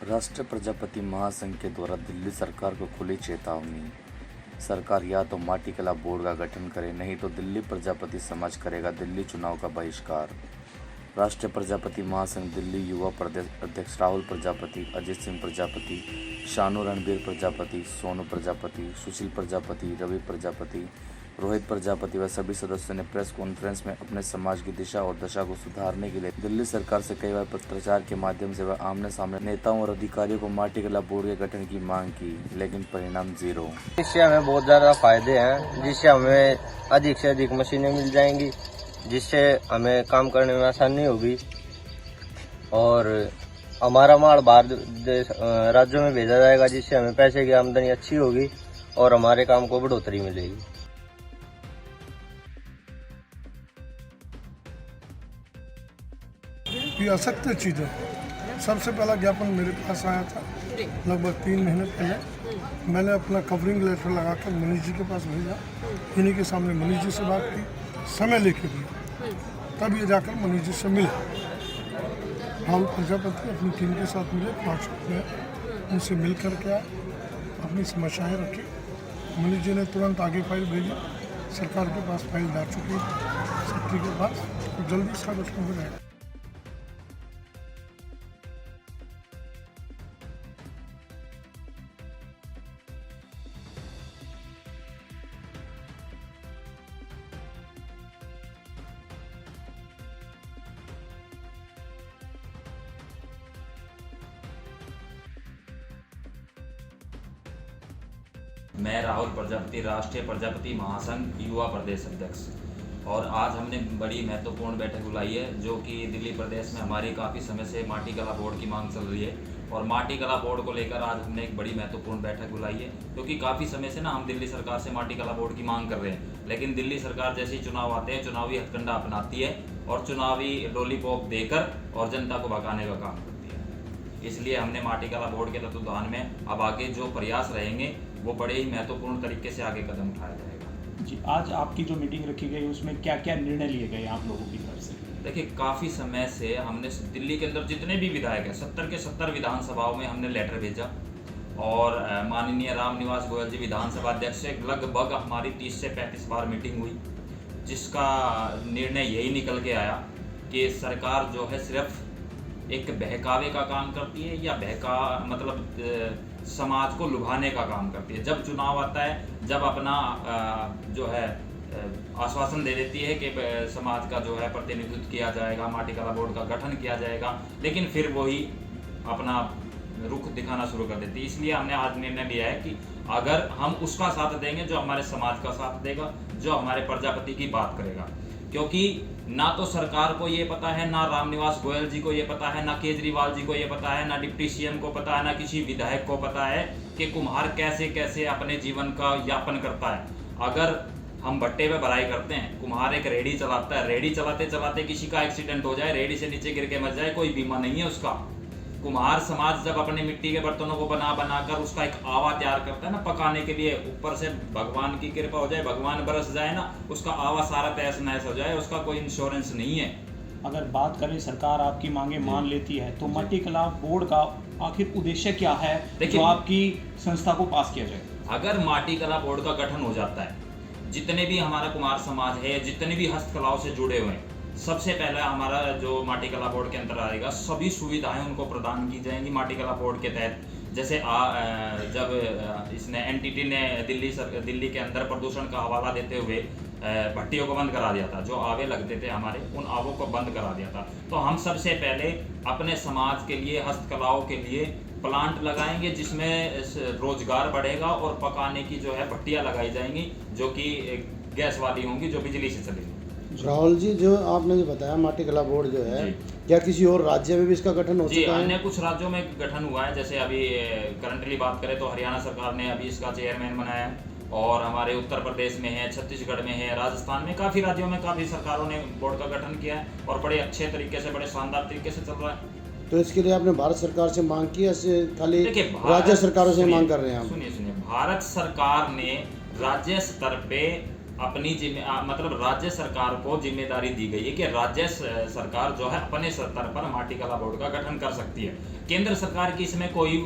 राष्ट्रीय प्रजापति महासंघ के द्वारा दिल्ली सरकार को खुली चेतावनी। सरकार या तो माटी कला बोर्ड का गठन करे, नहीं तो दिल्ली प्रजापति समाज करेगा दिल्ली चुनाव का बहिष्कार। राष्ट्रीय प्रजापति महासंघ दिल्ली युवा प्रदेश अध्यक्ष राहुल प्रजापति, अजीत सिंह प्रजापति, शानू रणबीर प्रजापति, सोनू प्रजापति, सुशील प्रजापति, रवि प्रजापति, रोहित प्रजापति व सभी सदस्यों ने प्रेस कॉन्फ्रेंस में अपने समाज की दिशा और दशा को सुधारने के लिए दिल्ली सरकार से कई बार पत्राचार के माध्यम से व आमने सामने नेताओं और अधिकारियों को माटी कला बोर्ड के गठन की मांग की, लेकिन परिणाम जीरो। इससे हमें बहुत ज़्यादा फायदे हैं, जिससे हमें अधिक से अधिक मशीनें मिल जाएंगी, जिससे हमें काम करने में आसानी होगी और हमारा माल बाहर राज्यों में भेजा जाएगा, जिससे हमें पैसे की आमदनी अच्छी होगी और हमारे काम को बढ़ोतरी मिलेगी। ये असत्य चीज़ है। सबसे पहला ज्ञापन मेरे पास आया था लगभग 3 महीने पहले। मैंने अपना कवरिंग लेटर लगाकर मनीष जी के पास भेजा, इन्हीं के सामने मनीष जी से बात की, समय लेके दिया, तब ये जाकर मनीष जी से मिले। राहुल प्रजापति अपनी टीम के साथ मिले, 5 में उनसे मिल कर के आए, अपनी समस्याएँ रखी। मनीष जी ने तुरंत आगे फाइल भेजी, सरकार के पास फाइल जा चुकी है, सेक्रेटरी के पास, तो जल्दी इसका गठन हो जाएगा। मैं राहुल प्रजापति, राष्ट्रीय प्रजापति महासंघ युवा प्रदेश अध्यक्ष, और आज हमने बड़ी महत्वपूर्ण बैठक बुलाई है, जो कि दिल्ली प्रदेश में हमारी काफ़ी समय से माटी कला बोर्ड की मांग चल रही है। और माटी कला बोर्ड को लेकर आज हमने एक बड़ी महत्वपूर्ण बैठक बुलाई है, क्योंकि काफ़ी समय से ना हम दिल्ली सरकार से माटी कला बोर्ड की मांग कर रहे हैं, लेकिन दिल्ली सरकार जैसे ही चुनाव आते हैं चुनावी हथकंडा अपनाती है और चुनावी लॉलीपॉप देकर और जनता को भगाने का काम करती है। इसलिए हमने माटी कला बोर्ड के तत्वाधान में अब आगे जो प्रयास रहेंगे वो बड़े ही महत्वपूर्ण तरीके से आगे कदम उठाया जाएगा। जी, आज आपकी जो मीटिंग रखी गई उसमें क्या क्या निर्णय लिए गए आप लोगों की तरफ से? देखिए, काफ़ी समय से हमने दिल्ली के अंदर जितने भी विधायक हैं 70 के 70 विधानसभाओं में हमने लेटर भेजा, और माननीय रामनिवास गोयल जी विधानसभा अध्यक्ष से लगभग हमारी 30 से 35 बार मीटिंग हुई, जिसका निर्णय यही निकल के आया कि सरकार जो है सिर्फ एक बहकावे का काम करती है, या समाज को लुभाने का काम करती है। जब चुनाव आता है, जब अपना जो है आश्वासन दे देती है कि समाज का जो है प्रतिनिधित्व किया जाएगा, माटी कला बोर्ड का गठन किया जाएगा, लेकिन फिर वही अपना रुख दिखाना शुरू कर देती है। इसलिए हमने आज निर्णय लिया है कि अगर हम उसका साथ देंगे जो हमारे समाज का साथ देगा, जो हमारे प्रजापति की बात करेगा, क्योंकि ना तो सरकार को ये पता है, ना रामनिवास गोयल जी को ये पता है, ना केजरीवाल जी को ये पता है, ना डिप्टी सीएम को पता है, ना किसी विधायक को पता है कि कुम्हार कैसे कैसे अपने जीवन का यापन करता है। अगर हम भट्टे पे भराई करते हैं, कुम्हार एक रेडी चलाता है, रेडी चलाते चलाते किसी का एक्सीडेंट हो जाए, रेडी से नीचे गिर के मर जाए, कोई बीमा नहीं है उसका। कुम्हार समाज जब अपने मिट्टी के बर्तनों को बनाकर उसका एक आवा तैयार करता है ना पकाने के लिए, ऊपर से भगवान की कृपा हो जाए, भगवान बरस जाए ना, उसका आवा सारा तहस नहस हो जाए, उसका कोई इंश्योरेंस नहीं है। अगर बात करें सरकार आपकी मांगे मान लेती है तो माटी कला बोर्ड का आखिर उद्देश्य क्या है जो आपकी संस्था को पास किया जाए? अगर माटी कला बोर्ड का गठन हो जाता है, जितने भी हमारा कुम्हार समाज है, जितने भी हस्तकलाओं से जुड़े हुए हैं, सबसे पहला हमारा जो माटी कला बोर्ड के अंदर आएगा, सभी सुविधाएं उनको प्रदान की जाएंगी माटी कला बोर्ड के तहत। जैसे जब इसने एनटीटी ने दिल्ली के अंदर प्रदूषण का हवाला देते हुए भट्टियों को बंद करा दिया था, जो आवे लगते थे हमारे, उन आवों को बंद करा दिया था। तो हम सबसे पहले अपने समाज के लिए, हस्तकलाओं के लिए प्लांट लगाएंगे, जिसमें रोजगार बढ़ेगा और पकाने की जो है भट्टियाँ लगाई जाएंगी, जो कि गैस वाली होंगी, जो बिजली से चलेंगी। राहुल जी, जो आपने जो बताया माटी कला बोर्ड जो है, क्या किसी और राज्य में भी इसका गठन हो चुका है? अन्य कुछ राज्यों में गठन हुआ है। जैसे अभी करंटली बात करें तो हरियाणा सरकार ने अभी इसका चेयरमैन बनाया है, और हमारे उत्तर प्रदेश में है, छत्तीसगढ़ में है, राजस्थान में, काफ़ी राज्यों में काफ़ी सरकारों ने बोर्ड का गठन किया है, और बड़े अच्छे तरीके से, बड़े शानदार तरीके से चल रहा है। तो इसके लिए आपने भारत सरकार से मांग की, ऐसे खाली राज्य सरकारों से मांग कर रहे हैं? सुनिए, भारत सरकार ने राज्य स्तर पे मतलब राज्य सरकार को जिम्मेदारी दी गई है कि राज्य सरकार जो है अपने स्तर पर माटी कला बोर्ड का गठन कर सकती है। केंद्र सरकार की इसमें कोई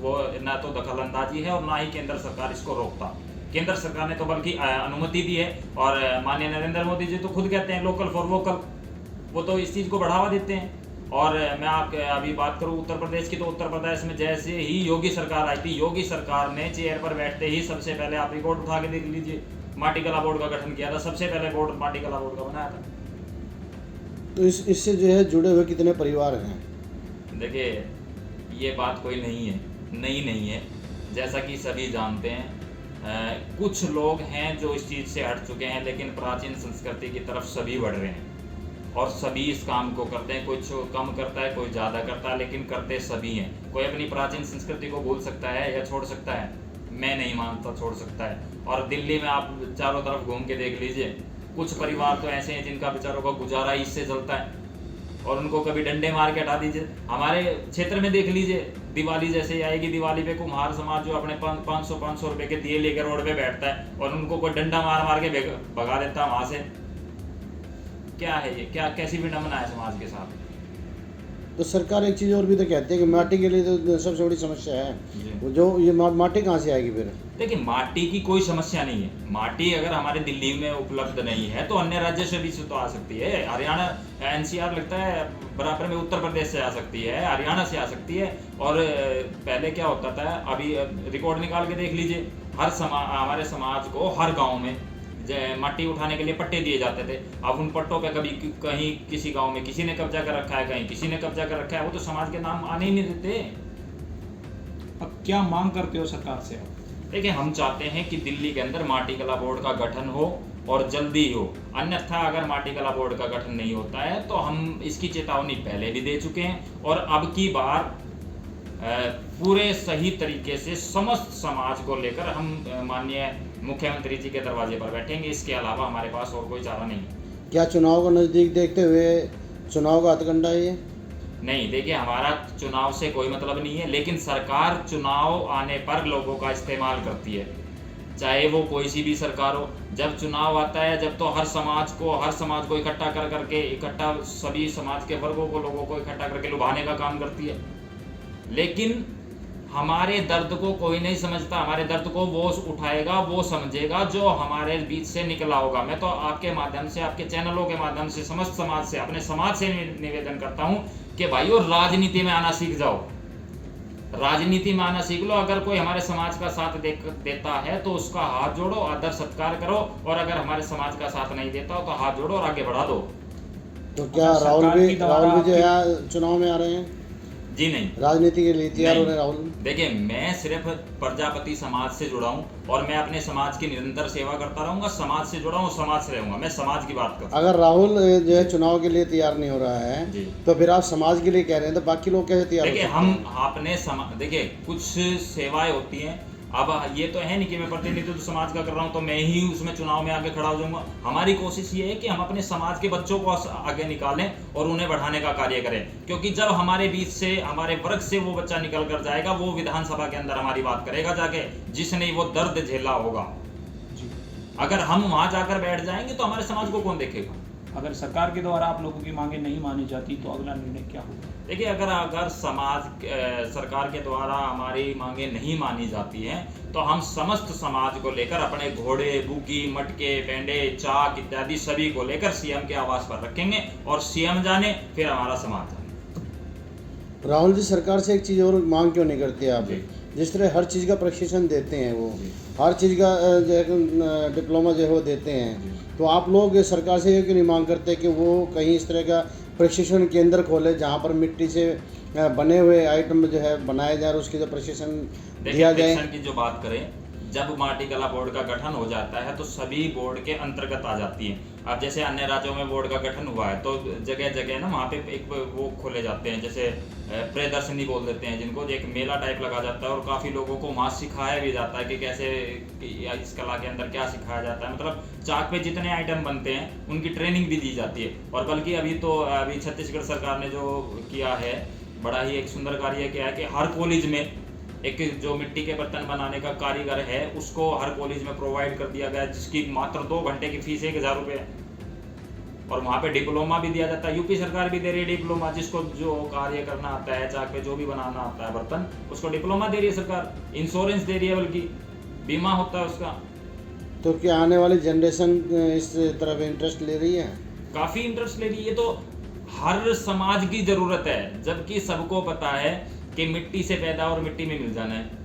वो ना तो दखल अंदाजी है और ना ही केंद्र सरकार इसको रोकता। केंद्र सरकार ने तो बल्कि अनुमति दी है और माननीय नरेंद्र मोदी जी तो खुद कहते हैं लोकल फॉर वोकल, वो तो इस चीज़ को बढ़ावा देते हैं। और मैं आपके अभी बात करूं उत्तर प्रदेश की, तो उत्तर प्रदेश में जैसे ही योगी सरकार आई थी, योगी सरकार ने चेयर पर बैठते ही सबसे पहले आप रिकॉर्ड उठा के देख लीजिए, माटी कला बोर्ड का गठन किया था, सबसे पहले बोर्ड माटी कला बोर्ड का बनाया था। तो इससे जो है जुड़े हुए कितने परिवार हैं? देखिए ये बात कोई नहीं है, जैसा कि सभी जानते हैं। कुछ लोग हैं जो इस चीज़ से हट चुके हैं, लेकिन प्राचीन संस्कृति की तरफ सभी बढ़ रहे हैं और सभी इस काम को करते हैं। कोई कम करता है, कोई ज़्यादा करता है, लेकिन करते सभी हैं। कोई अपनी प्राचीन संस्कृति को भूल सकता है या छोड़ सकता है? मैं नहीं मानता छोड़ सकता है। और दिल्ली में आप चारों तरफ घूम के देख लीजिए, कुछ परिवार तो ऐसे हैं जिनका बेचारों का गुजारा ही इससे चलता है और उनको कभी डंडे मार के हटा दीजिए। हमारे क्षेत्र में देख लीजिए, दिवाली जैसे आएगी, दिवाली पे कुम्हार समाज जो अपने 500 रुपए के दिए लेकर रोड पे बैठता है और उनको कोई डंडा मार के भगा देता है वहां से। क्या है ये? क्या कैसी विडंबना है समाज के साथ? तो सरकार एक चीज़ और भी तो कहती है कि माटी के लिए तो सबसे बड़ी समस्या है, वो जो ये माटी कहाँ से आएगी फिर? देखिए माटी की कोई समस्या नहीं है। माटी अगर हमारे दिल्ली में उपलब्ध नहीं है तो अन्य राज्य से भी तो आ सकती है। हरियाणा एनसीआर लगता है बराबर में उत्तर प्रदेश से आ सकती है, हरियाणा से आ सकती है। और पहले क्या होता था, अभी रिकॉर्ड निकाल के देख लीजिए, हमारे समाज को हर गाँव में माटी उठाने के लिए पट्टे दिए जाते थे। अब उन पट्टों पे कभी कहीं किसी गांव में किसी ने कब्जा कर रखा है, कहीं किसी ने कब्जा कर रखा है, वो तो समाज के नाम आने ही नहीं देते। अब क्या मांग करते हो सरकार से? देखिए हम चाहते हैं कि दिल्ली के अंदर माटी कला बोर्ड का गठन हो और जल्दी हो। अन्यथा अगर माटी कला बोर्ड का गठन नहीं होता है तो हम इसकी चेतावनी पहले भी दे चुके हैं और अब की बार पूरे सही तरीके से समस्त समाज को लेकर हम माननीय मुख्यमंत्री जी के दरवाजे पर बैठेंगे। इसके अलावा हमारे पास और कोई चारा नहीं। क्या चुनाव को नज़दीक देखते हुए चुनाव का हथकंडा है? नहीं, देखिए हमारा चुनाव से कोई मतलब नहीं है, लेकिन सरकार चुनाव आने पर लोगों का इस्तेमाल करती है, चाहे वो कोई सी भी सरकार हो। जब चुनाव आता है, जब तो हर समाज को इकट्ठा करके सभी समाज के वर्गों को, लोगों को इकट्ठा करके लुभाने का काम करती है। लेकिन हमारे दर्द को कोई नहीं समझता। हमारे दर्द को वो उठाएगा, वो समझेगा जो हमारे बीच से निकला होगा। मैं तो आपके माध्यम से, आपके चैनलों के माध्यम से समस्त समाज से, अपने समाज से निवेदन करता हूं कि भाइयों राजनीति में आना सीख जाओ, राजनीति में आना सीख लो। अगर कोई हमारे समाज का साथ देता है तो उसका हाथ जोड़ो, आदर सत्कार करो, और अगर हमारे समाज का साथ नहीं देता तो हाथ जोड़ो और आगे बढ़ा दो। तो क्या राहुल भी जो है चुनाव में आ रहे हैं? जी नहीं, राजनीति के लिए तैयार हो रहे राहुल? देखिए मैं सिर्फ प्रजापति समाज से जुड़ा हूँ और मैं अपने समाज की निरंतर सेवा करता रहूंगा। समाज से जुड़ा हूँ, समाज से रहूंगा, मैं समाज की बात करता हूँ। अगर राहुल जो है चुनाव के लिए तैयार नहीं हो रहा है तो फिर आप समाज के लिए कह रहे हैं, तो बाकी लोग कैसे तैयार? देखिए हम अपने देखिए कुछ सेवाएं होती हैं। अब ये तो है नहीं कि मैं प्रतिनिधित्व समाज का कर रहा हूँ तो मैं ही उसमें चुनाव में आगे खड़ा हो जाऊंगा। हमारी कोशिश ये है कि हम अपने समाज के बच्चों को आगे निकालें और उन्हें बढ़ाने का कार्य करें, क्योंकि जब हमारे बीच से, हमारे वर्ग से वो बच्चा निकल कर जाएगा, वो विधानसभा के अंदर हमारी बात करेगा जाके, जिसने वो दर्द झेला होगा। अगर हम वहां जाकर बैठ जाएंगे तो हमारे समाज को कौन देखेगा? अगर सरकार के द्वारा आप लोगों की मांगे नहीं मानी जाती तो अगला निर्णय क्या होगा? देखिए अगर सरकार के द्वारा हमारी मांगे नहीं मानी जाती हैं तो हम समस्त समाज को लेकर अपने घोड़े, बुगी, मटके, पेंडे, चाक इत्यादि सभी को लेकर सीएम के आवास पर रखेंगे और सीएम जाने फिर हमारा समाज जाने। राहुल जी, सरकार से एक चीज़ और मांग क्यों नहीं करते आप? जिस तरह हर चीज़ का प्रशिक्षण देते हैं, वो हर चीज़ का जो डिप्लोमा जो है वो देते हैं, तो आप लोग सरकार से ये क्यों नहीं मांग करते कि वो कहीं इस तरह का प्रशिक्षण केंद्र खोले जहाँ पर मिट्टी से बने हुए आइटम जो है बनाए जाए और उसकी जो प्रशिक्षण दिया जाए? प्रशिक्षण की जो बात करें, जब माटी कला बोर्ड का गठन हो जाता है तो सभी बोर्ड के अंतर्गत आ जाती हैं। अब जैसे अन्य राज्यों में बोर्ड का गठन हुआ है तो जगह जगह ना वहाँ पे एक वो खोले जाते हैं, जैसे प्रदर्शनी बोल देते हैं जिनको, एक मेला टाइप लगा जाता है और काफ़ी लोगों को वहाँ सिखाया भी जाता है कि कैसे इस कला के अंदर क्या सिखाया जाता है। मतलब चाक पे जितने आइटम बनते हैं उनकी ट्रेनिंग भी दी जाती है। और बल्कि अभी छत्तीसगढ़ सरकार ने जो किया है, बड़ा ही एक सुंदर कार्य किया है कि हर कॉलेज में एक जो मिट्टी के बर्तन बनाने का कारीगर है उसको हर कॉलेज में प्रोवाइड कर दिया गया है, जिसकी मात्र 2 घंटे की फीस 1000 रुपये है। और वहाँ पे डिप्लोमा भी दिया जाता है, यूपी सरकार भी दे रही है डिप्लोमा, जिसको जो कार्य करना आता है, चाक पे जो भी बनाना आता है बर्तन, उसको डिप्लोमा दे रही है सरकार, इंश्योरेंस दे रही है, बल्कि बीमा होता है उसका। तो क्या आने वाली जनरेशन इस तरफ इंटरेस्ट ले रही है? काफी इंटरेस्ट ले रही है। तो हर समाज की जरूरत है, जबकि सबको पता है कि मिट्टी से पैदा और मिट्टी में मिल जाना है।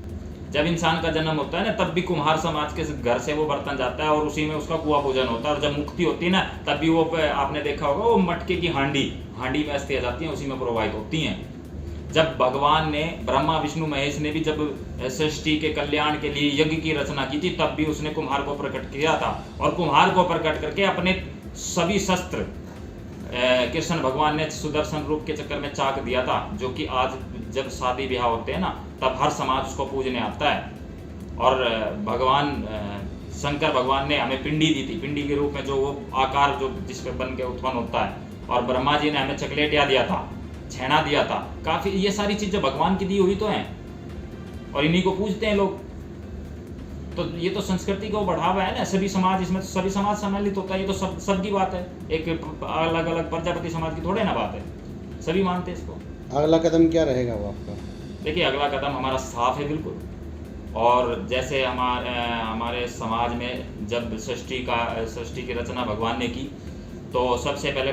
जब इंसान का जन्म होता है ना, तब भी कुम्हार समाज के घर से वो बर्तन जाता है और उसी में उसका कुआं पूजन होता है। और जब मुक्ति होती है ना, तब भी वो आपने देखा होगा वो मटके की हांडी में अस्थियां जाती हैं, उसी में प्रोवाहित होती हैं। जब भगवान ने, ब्रह्मा विष्णु महेश ने भी जब सृष्टि के कल्याण के लिए यज्ञ की रचना की थी, तब भी उसने कुम्हार को प्रकट किया था। और कुम्हार को प्रकट करके अपने सभी शस्त्र कृष्ण भगवान ने सुदर्शन रूप के चक्कर में चाक दिया था, जो कि आज जब शादी ब्याह होते हैं ना, तब हर समाज उसको पूजने आता है। और भगवान शंकर भगवान ने हमें पिंडी दी थी, पिंडी के रूप में जो वो आकार जो जिस पे बन के उत्पन्न होता है। और ब्रह्मा जी ने हमें चकलेटिया दिया था, छेना दिया था। काफी ये सारी चीजें भगवान की दी हुई तो हैं, और इन्हीं को पूजते हैं लोग। तो ये तो संस्कृति को बढ़ावा है ना, सभी समाज, इसमें सभी समाज सम्मिलित होता है। ये तो सबकी बात है, एक अलग अलग प्रजापति समाज की थोड़े ना बात है, सभी मानते हैं इसको। अगला कदम क्या रहेगा वो आपका? देखिए, अगला कदम हमारा साफ है बिल्कुल। और जैसे हमारे समाज में जब सृष्टि की रचना भगवान ने की, तो सबसे पहले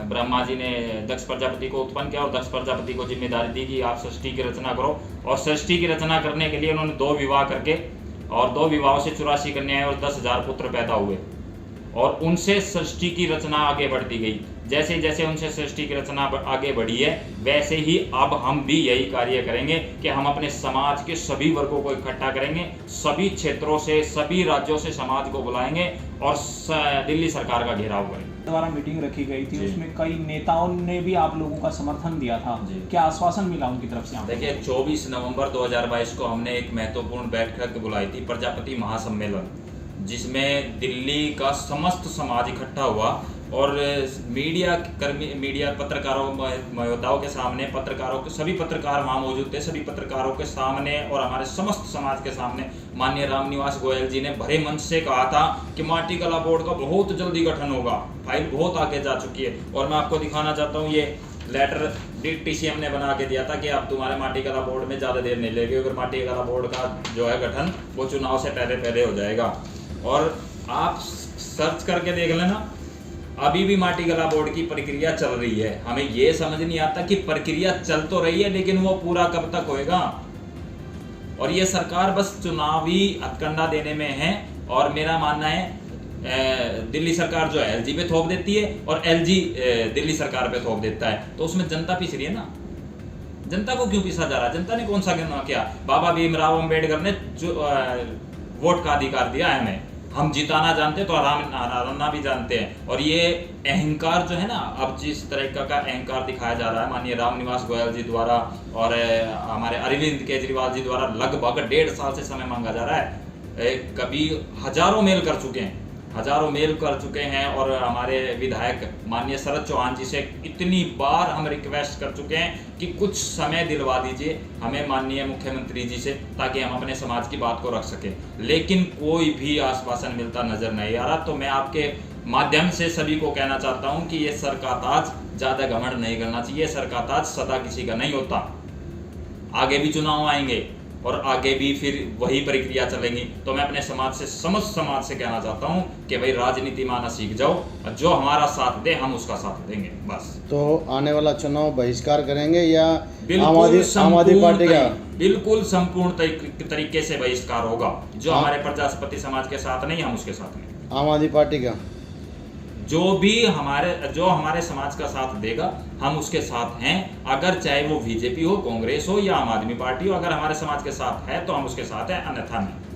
ब्रह्मा जी ने दक्ष प्रजापति को उत्पन्न किया और दक्ष प्रजापति को जिम्मेदारी दी कि आप सृष्टि की रचना करो। और सृष्टि की रचना करने के लिए उन्होंने 2 विवाह करके, और 2 विवाहों से 84 कन्याएं और 10,000 पुत्र पैदा हुए। और उनसे सृष्टि की रचना आगे बढ़ती गई। जैसे जैसे उनसे सृष्टि की रचना आगे बढ़ी है, वैसे ही अब हम भी यही कार्य करेंगे कि हम अपने समाज के सभी वर्गों को इकट्ठा करेंगे, सभी क्षेत्रों से, सभी राज्यों से समाज को बुलाएंगे और दिल्ली सरकार का घेराव करेंगे। द्वारा मीटिंग रखी गई थी, उसमें कई नेताओं ने भी आप लोगों का समर्थन दिया था, क्या आश्वासन मिला उनकी तरफ से? देखिए, 24 नवंबर 2022 को हमने एक महत्वपूर्ण बैठक बुलाई थी, प्रजापति महासम्मेलन, जिसमें दिल्ली का समस्त समाज इकट्ठा हुआ। और मीडिया पत्रकारों महताओं के सामने, सभी पत्रकार वहाँ मौजूद थे, सभी पत्रकारों के सामने और हमारे समस्त समाज के सामने माननीय रामनिवास गोयल जी ने भरे मंच से कहा था कि माटी कला बोर्ड का बहुत जल्दी गठन होगा, फाइल बहुत आगे जा चुकी है। और मैं आपको दिखाना चाहता हूँ, ये लेटर DTCM ने बना के दिया था कि अब तुम्हारे माटी कला बोर्ड में ज़्यादा देर नहीं लगेगी, अगर माटी कला बोर्ड का जो है गठन वो चुनाव से पहले हो जाएगा। और आप सर्च करके देख लेना, अभी भी माटी कला बोर्ड की प्रक्रिया चल रही है। हमें ये समझ नहीं आता कि प्रक्रिया चल तो रही है, लेकिन वो पूरा कब तक होएगा। और ये सरकार बस चुनावी हथकंडा देने में है। और मेरा मानना है दिल्ली सरकार जो है LG पे थोप देती है और LG दिल्ली सरकार पे थोप देता है, तो उसमें जनता पीस रही है ना। जनता को क्यों पीसा जा रहा है? जनता ने कौन सा किया? बाबा भीमराव अम्बेडकर ने वोट का अधिकार दिया है हमें, हम जिताना जानते हैं तो हराना भी जानते हैं। और ये अहंकार जो है ना, अब जिस तरह का अहंकार दिखाया जा रहा है माननीय रामनिवास गोयल जी द्वारा और हमारे अरविंद केजरीवाल जी द्वारा, लगभग 1.5 साल से समय मांगा जा रहा है। कभी हजारों मेल कर चुके हैं और हमारे विधायक माननीय शरद चौहान जी से इतनी बार हम रिक्वेस्ट कर चुके हैं कि कुछ समय दिलवा दीजिए हमें माननीय मुख्यमंत्री जी से, ताकि हम अपने समाज की बात को रख सकें। लेकिन कोई भी आश्वासन मिलता नजर नहीं आ रहा। तो मैं आपके माध्यम से सभी को कहना चाहता हूं कि ये सर का ताज ज़्यादा घमंड नहीं करना चाहिए। सर का ताज सदा किसी का नहीं होता। आगे भी चुनाव आएंगे और आगे भी फिर वही प्रक्रिया चलेगी। तो मैं अपने समस्त समाज से कहना चाहता हूं कि भाई राजनीति माना सीख जाओ, जो हमारा साथ दे हम उसका साथ देंगे बस। तो आने वाला चुनाव बहिष्कार करेंगे या आम आदमी पार्टी का? बिल्कुल संपूर्ण तरीके से बहिष्कार होगा। जो हमारे प्रजापति समाज के साथ नहीं, हम उसके साथ नहीं। आम आदमी पार्टी का जो हमारे समाज का साथ देगा हम उसके साथ हैं। अगर चाहे वो बीजेपी हो, कांग्रेस हो या आम आदमी पार्टी हो, अगर हमारे समाज के साथ है तो हम उसके साथ हैं, अन्यथा नहीं।